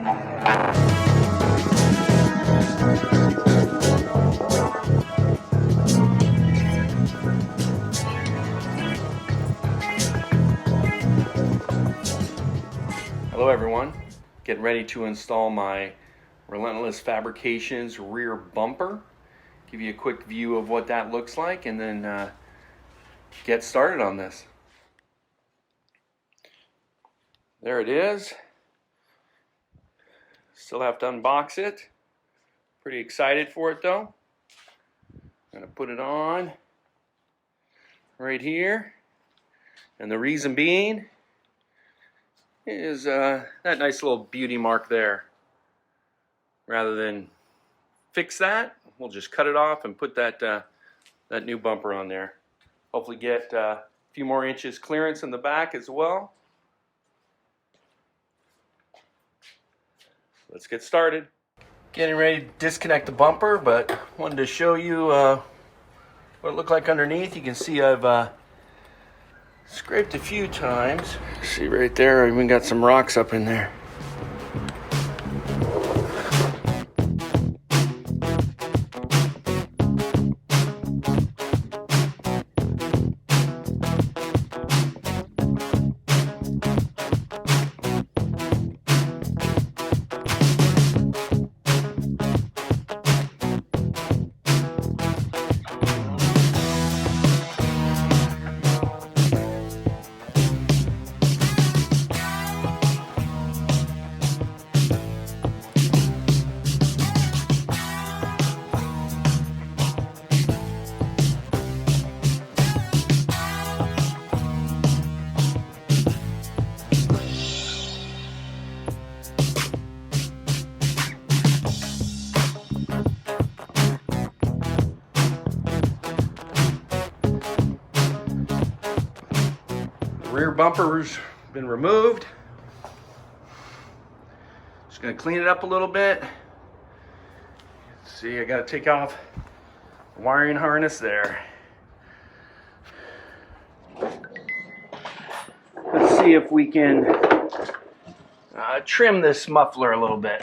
Hello everyone, getting ready to install my Relentless Fabrications rear bumper. Give you a quick view of what that looks like and then get started on this. There it is. Still have to unbox it. Pretty excited for it though. I'm gonna put it on right here. And the reason being is that nice little beauty mark there. Rather than fix that, we'll just cut it off and put that new bumper on there. Hopefully get a few more inches clearance in the back as well. Let's get started. Getting ready to disconnect the bumper, but wanted to show you what it looked like underneath. You can see I've scraped a few times. See right there, I even got some rocks up in there. Rear bumper's been removed. Just gonna clean it up a little bit. See, I gotta take off the wiring harness there. Let's see if we can trim this muffler a little bit.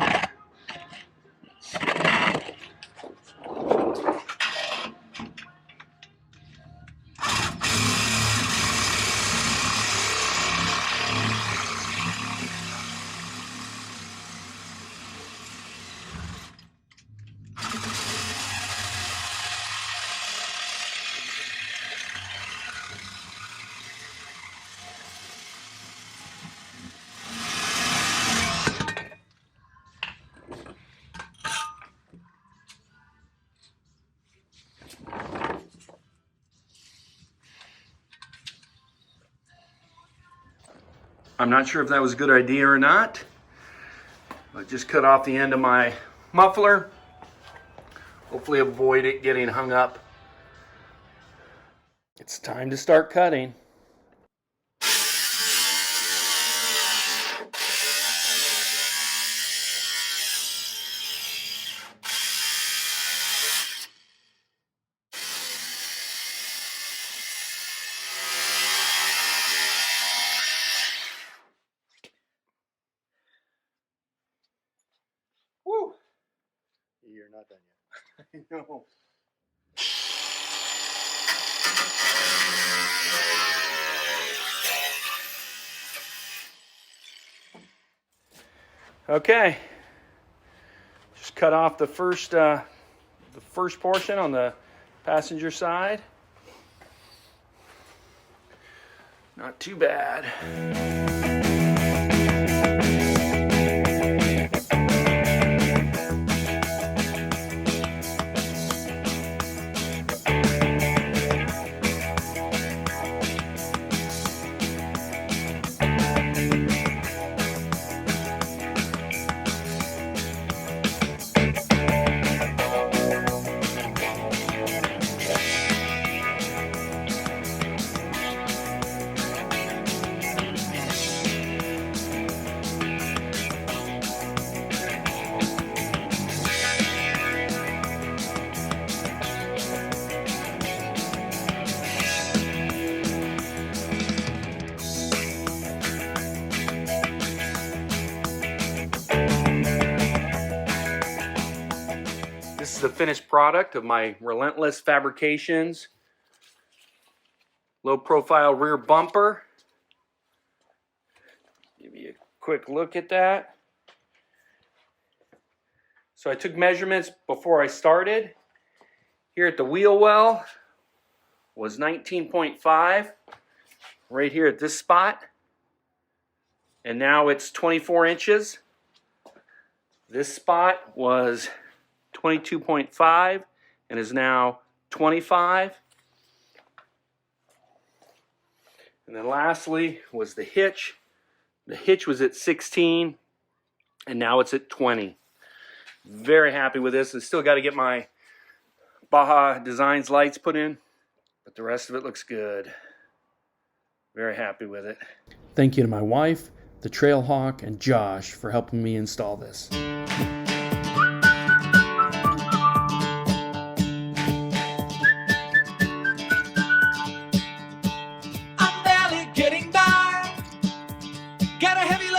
I'm not sure if that was a good idea or not. I just cut off the end of my muffler. Hopefully avoid it getting hung up. It's time to start cutting. Woo! You're not done yet. I know. Okay, just cut off the first portion on the passenger side. Not too bad. the finished product of my Relentless Fabrications low profile rear bumper. Give you a quick look at that. So I took measurements before I started. Here at the wheel well was 19.5 right here at this spot. And now it's 24 inches. This spot was 22.5 and is now 25. And then lastly was the hitch. The hitch was at 16 and now it's at 20. Very happy with this. I still got to get my Baja Designs lights put in, but the rest of it looks good. Very happy with it. Thank you to my wife, the Trailhawk, and Josh for helping me install this. I'm barely getting by. Got a heavy